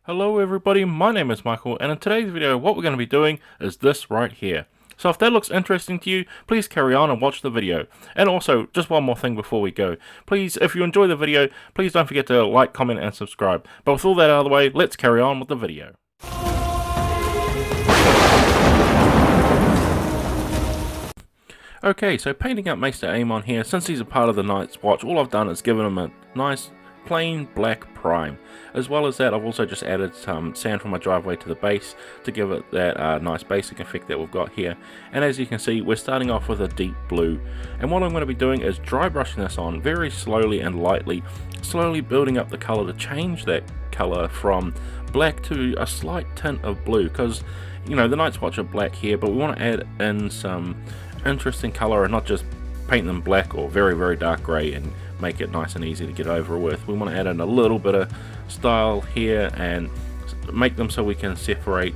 Hello everybody, my name is Michael, and in today's video what we're going to be doing is this right here. So if that looks interesting to you, please carry on and watch the video. And also, just one more thing before we go. Please, if you enjoy the video, please don't forget to like, comment and subscribe. But with all that out of the way, let's carry on with the video. Okay, so painting up Maester Aemon here, since he's a part of the Night's Watch, all I've done is given him a nice plain black prime. As well as that, I've also just added some sand from my driveway to the base to give it that nice basic effect that we've got here. And as you can see, we're starting off with a deep blue. And what I'm going to be doing is dry brushing this on very slowly and lightly, slowly building up the color to change that color from black to a slight tint of blue. Because, you know, the Night's Watch are black here, but we want to add in some interesting color and not just paint them black or very, very dark gray and make it nice and easy to get over with. We want to add in a little bit of style here and make them so we can separate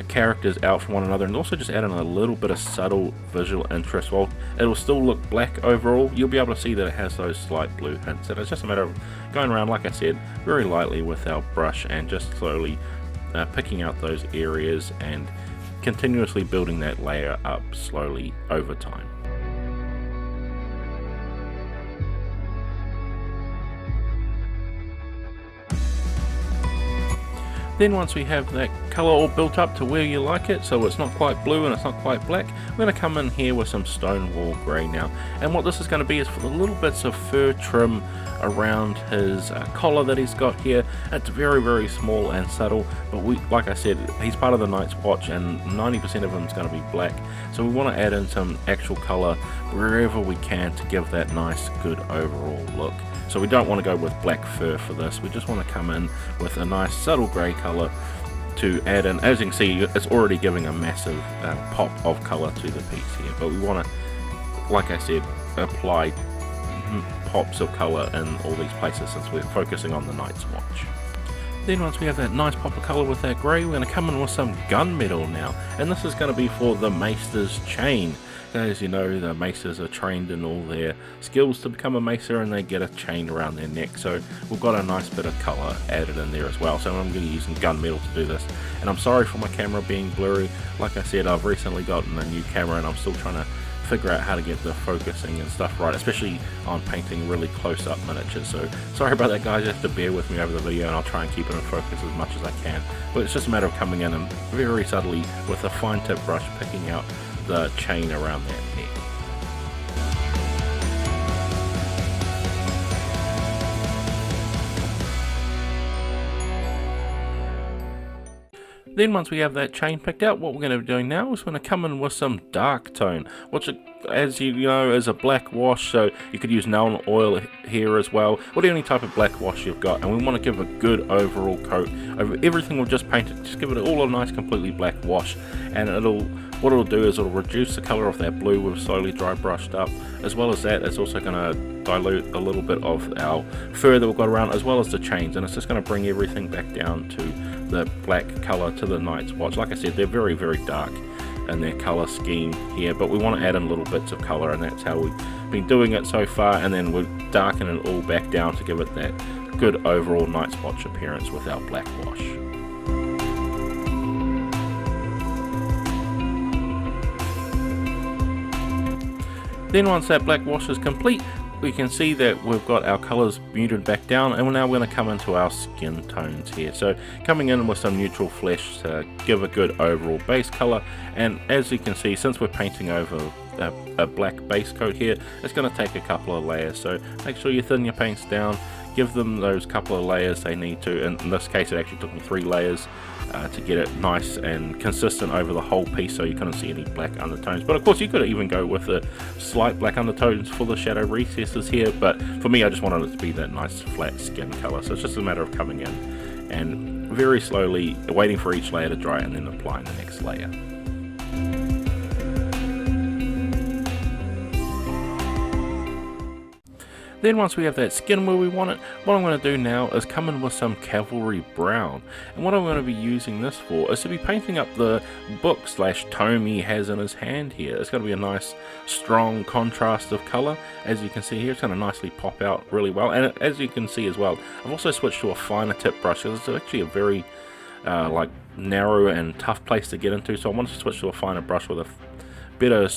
characters out from one another, and also just add in a little bit of subtle visual interest. While it'll still look black overall, you'll be able to see that it has those slight blue hints, and it's just a matter of going around, like I said, very lightly with our brush and just slowly picking out those areas and continuously building that layer up slowly over time. Then once we have that colour all built up to where you like it, so it's not quite blue and it's not quite black, we're going to come in here with some stonewall grey now. And what this is going to be is for the little bits of fur trim around his collar that he's got here. It's very, very small and subtle, but like I said, he's part of the Night's Watch and 90% of him is going to be black. So we want to add in some actual colour wherever we can to give that nice, good overall look. So we don't want to go with black fur for this, we just want to come in with a nice subtle grey colour to add in. As you can see, it's already giving a massive pop of colour to the piece here, but we want to, like I said, apply pops of colour in all these places since we're focusing on the Night's Watch. Then once we have that nice pop of colour with that grey, we're going to come in with some gunmetal now, and this is going to be for the Maester's chain. As you know, the Maesters are trained in all their skills to become a Maester, and they get a chain around their neck, so we've got a nice bit of colour added in there as well. So I'm going to be using gunmetal to do this, and I'm sorry for my camera being blurry. Like I said, I've recently gotten a new camera and I'm still trying to figure out how to get the focusing and stuff right, especially on painting really close-up miniatures. So sorry about that, guys. You have to bear with me over the video, and I'll try and keep it in focus as much as I can. But it's just a matter of coming in and very subtly with a fine tip brush picking out the chain around that neck. Then once we have that chain picked out, what we're going to be doing now is we're going to come in with some dark tone, which, as you know, is a black wash, so you could use nail oil here as well, or any type of black wash you've got. And we want to give a good overall coat over everything we've just painted. Just give it all a nice completely black wash, and what it'll do is it'll reduce the colour of that blue we've slowly dry brushed up. As well as that, it's also going to dilute a little bit of our fur that we've got around, as well as the chains, and it's just going to bring everything back down to the black colour to the Night's Watch. Like I said, they're very, very dark in their colour scheme here, but we want to add in little bits of colour, and that's how we've been doing it so far, and then we'll darken it all back down to give it that good overall Night's Watch appearance with our black wash. Then once that black wash is complete, we can see that we've got our colours muted back down, and now we're going to come into our skin tones here. So coming in with some neutral flesh to give a good overall base colour, and as you can see, since we're painting over a black base coat here, it's going to take a couple of layers. So make sure you thin your paints down, give them those couple of layers they need to. In this case, it actually took me 3 layers to get it nice and consistent over the whole piece, so you couldn't see any black undertones. But of course, you could even go with the slight black undertones for the shadow recesses here, but for me, I just wanted it to be that nice flat skin color. So it's just a matter of coming in and very slowly waiting for each layer to dry and then applying the next layer. Then once we have that skin where we want it, what I'm going to do now is come in with some cavalry brown. And what I'm going to be using this for is to be painting up the book / tome he has in his hand here. It's going to be a nice strong contrast of colour. As you can see here, it's going to nicely pop out really well. And as you can see as well, I've also switched to a finer tip brush because it's actually a very like narrow and tough place to get into. So I wanted to switch to a finer brush with a better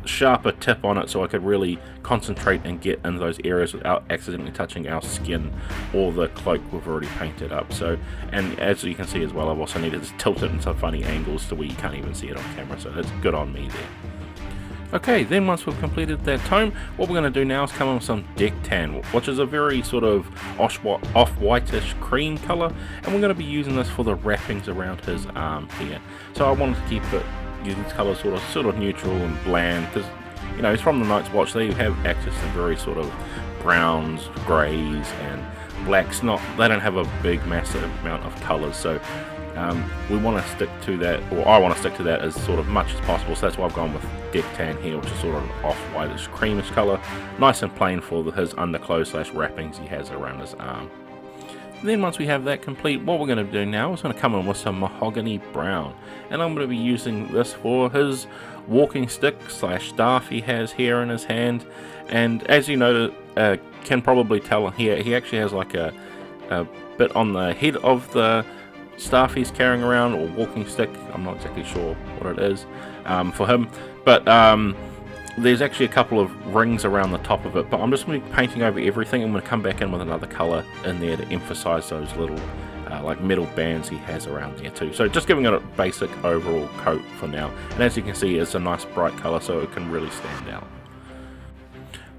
sharper tip on it so I could really concentrate and get into those areas without accidentally touching our skin or the cloak we've already painted up. So, and as you can see as well, I've also needed to tilt it in some funny angles to where you can't even see it on camera, so that's good on me there. Okay, then once we've completed that tome, what we're going to do now is come in with some deck tan, which is a very sort of off-whitish cream colour, and we're going to be using this for the wrappings around his arm here. So I wanted to keep it these colours sort of neutral and bland, because you know, it's from the Night's Watch. They have access to very sort of browns, greys and blacks. They don't have a big massive amount of colours, so we want to stick to that, or I want to stick to that as sort of much as possible. So that's why I've gone with deck tan here, which is sort of off-whitish creamish colour, nice and plain for his underclothes / wrappings he has around his arm. Then once we have that complete, what we're going to do now is going to come in with some mahogany brown, and I'm going to be using this for his walking stick / staff he has here in his hand. And as you know, can probably tell here, he actually has like a bit on the head of the staff he's carrying around, or walking stick. I'm not exactly sure what it is for him, but there's actually a couple of rings around the top of it, but I'm just going to be painting over everything. I'm going to come back in with another colour in there to emphasise those little like metal bands he has around there too. So just giving it a basic overall coat for now, and as you can see, it's a nice bright colour, so it can really stand out.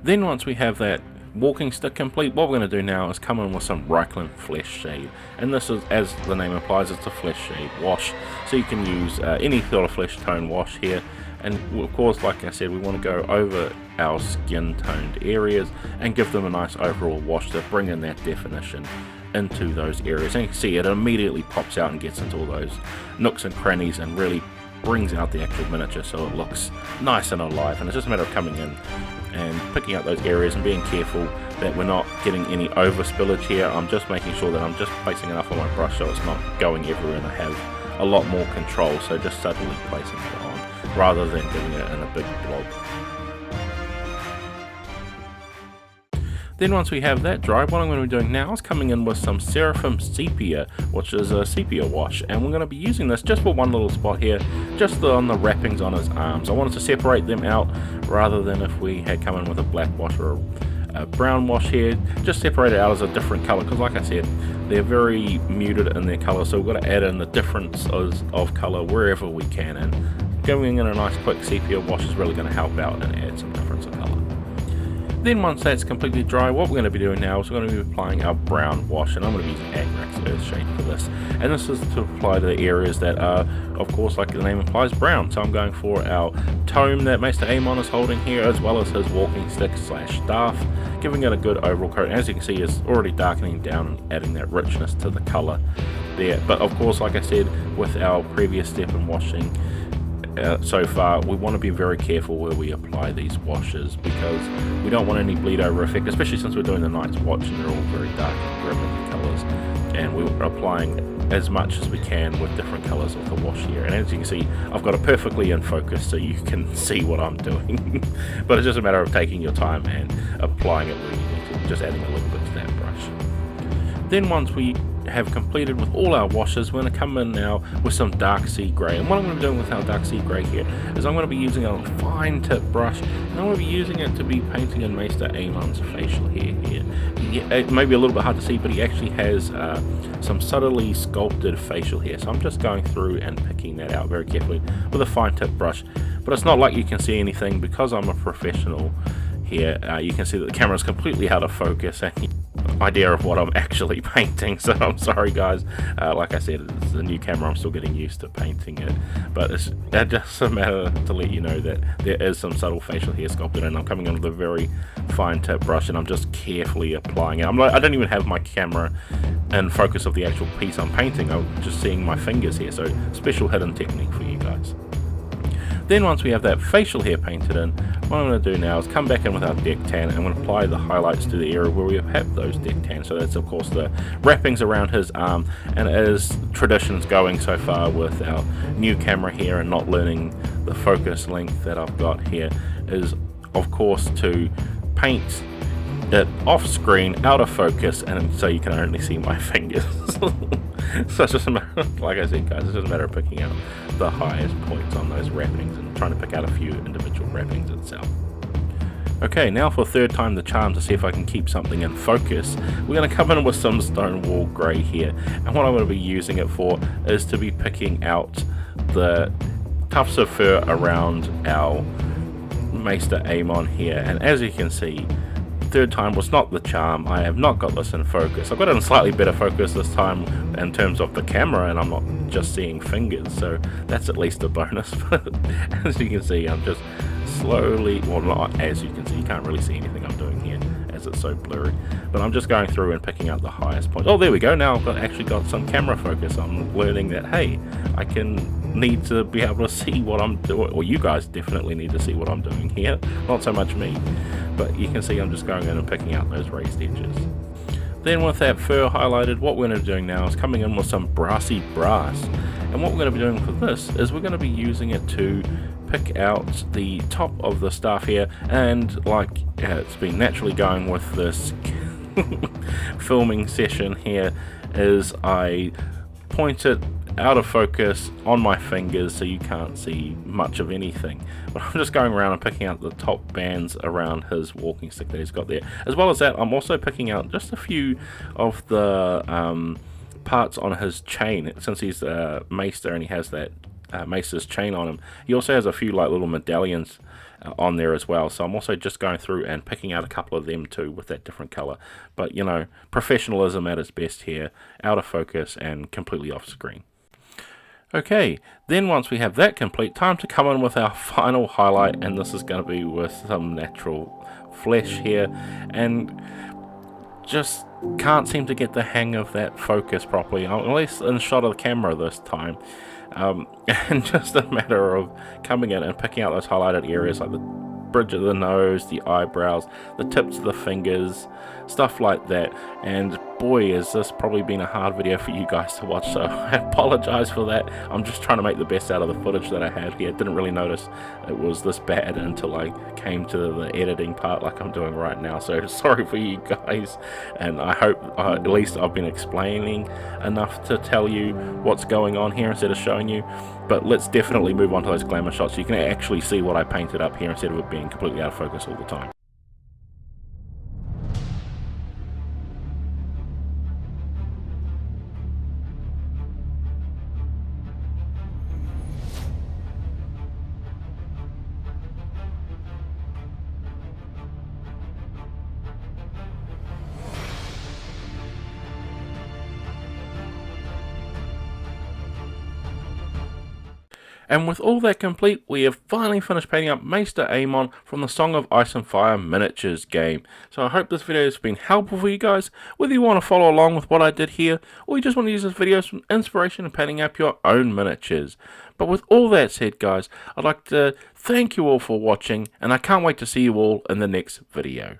Then once we have that walking stick complete, what we're going to do now is come in with some reikland fleshshade, and this is, as the name implies, it's a fleshshade wash, so you can use any sort of flesh tone wash here. And of course, like I said, we want to go over our skin toned areas and give them a nice overall wash to bring in that definition into those areas. And you can see it immediately pops out and gets into all those nooks and crannies and really brings out the actual miniature so it looks nice and alive. And it's just a matter of coming in and picking out those areas and being careful that we're not getting any over spillage here. I'm just making sure that I'm just placing enough on my brush so it's not going everywhere and I have a lot more control, so just subtly placing it on rather than getting it in a big blob. Then once we have that dry, what I'm going to be doing now is coming in with some seraphim sepia, which is a sepia wash, and we're going to be using this just for one little spot here, just on the wrappings on his arms. I wanted to separate them out rather than if we had come in with a black wash or a brown wash here, just separate it out as a different colour, because like I said, they're very muted in their colour, so we've got to add in the difference of colour wherever we can, and going in a nice quick sepia wash is really going to help out and add some difference of colour. Then once that's completely dry, what we're going to be doing now is we're going to be applying our brown wash, and I'm going to be using agrax earthshade for this, and this is to apply to the areas that are, of course, like the name implies, brown. So I'm going for our tome that Maester Aemon is holding here, as well as his walking stick / staff, giving it a good overall coat. And as you can see, it's already darkening down and adding that richness to the colour there. But of course, like I said, with our previous step in washing so far, we want to be very careful where we apply these washes, because we don't want any bleed over effect, especially since we're doing the Night's Watch and they're all very dark and grim in the colours, and we're applying as much as we can with different colours of the wash here. And as you can see, I've got it perfectly in focus so you can see what I'm doing. But it's just a matter of taking your time and applying it where you need to, just adding a little bit to that brush. Then once we have completed with all our washes, we're going to come in now with some dark sea grey. And what I'm going to be doing with our dark sea grey here is I'm going to be using a fine tip brush, and I'm going to be using it to be painting in Maester Aemon's facial hair here. It may be a little bit hard to see, but he actually has some subtly sculpted facial hair, so I'm just going through and picking that out very carefully with a fine tip brush. But it's not like you can see anything because I'm a professional here. You can see that the camera is completely out of focus and idea of what I'm actually painting, so I'm sorry guys. Like I said, it's a new camera, I'm still getting used to painting it, but it's just a matter to let you know that there is some subtle facial hair sculpted, and I'm coming in with a very fine tip brush and I'm just carefully applying it. I don't even have my camera in focus of the actual piece I'm painting, I'm just seeing my fingers here, so special hidden technique for you guys. Then once we have that facial hair painted in, what I'm going to do now is come back in with our deck tan and I'm going to apply the highlights to the area where we have those deck tan. So that's of course the wrappings around his arm, and as tradition's going so far with our new camera here and not learning the focus length that I've got here, is of course to paint it off screen, out of focus, and so you can only see my fingers. So it's just a matter, like I said guys, it's just a matter of picking out the highest points on those wrappings and trying to pick out a few individual wrappings itself. Okay, now for third time the charm to see if I can keep something in focus. We're going to come in with some stonewall grey here, and what I'm going to be using it for is to be picking out the tufts of fur around our Maester Aemon here, and as you can see, third time was not the charm. I have not got this in focus. I've got it in slightly better focus this time in terms of the camera, and I'm not just seeing fingers, so that's at least a bonus. But as you can see, I'm just slowly, well not as you can see, you can't really see anything I'm doing here as it's so blurry, but I'm just going through and picking out the highest point. Oh, there we go, now I've actually got some camera focus. I'm learning that, hey, I need to be able to see what I'm doing, or you guys definitely need to see what I'm doing here, not so much me, but you can see I'm just going in and picking out those raised edges. Then with that fur highlighted, what we're going to be doing now is coming in with some brassy brass, and what we're going to be doing for this is we're going to be using it to pick out the top of the staff here, and like it's been naturally going with this filming session here, is I point it out of focus on my fingers so you can't see much of anything, but I'm just going around and picking out the top bands around his walking stick that he's got there. As well as that, I'm also picking out just a few of the parts on his chain, since he's a maester and he has that maester's chain on him. He also has a few like little medallions on there as well, so I'm also just going through and picking out a couple of them too with that different color. But you know, professionalism at its best here, out of focus and completely off screen. Okay, then once we have that complete, time to come in with our final highlight, and this is going to be with some natural flesh here, and just can't seem to get the hang of that focus properly, at least in shot of the camera this time. And just a matter of coming in and picking out those highlighted areas like the bridge of the nose, the eyebrows, the tips of the fingers, stuff like that. And boy, has this probably been a hard video for you guys to watch, so I apologize for that. I'm just trying to make the best out of the footage that I had here. Didn't really notice it was this bad until I came to the editing part like I'm doing right now, so sorry for you guys, and I hope at least I've been explaining enough to tell you what's going on here instead of showing you. But let's definitely move on to those glamour shots so you can actually see what I painted up here instead of it being completely out of focus all the time. And with all that complete, we have finally finished painting up Maester Aemon from the Song of Ice and Fire miniatures game. So I hope this video has been helpful for you guys, whether you want to follow along with what I did here, or you just want to use this video as some inspiration in painting up your own miniatures. But with all that said guys, I'd like to thank you all for watching, and I can't wait to see you all in the next video.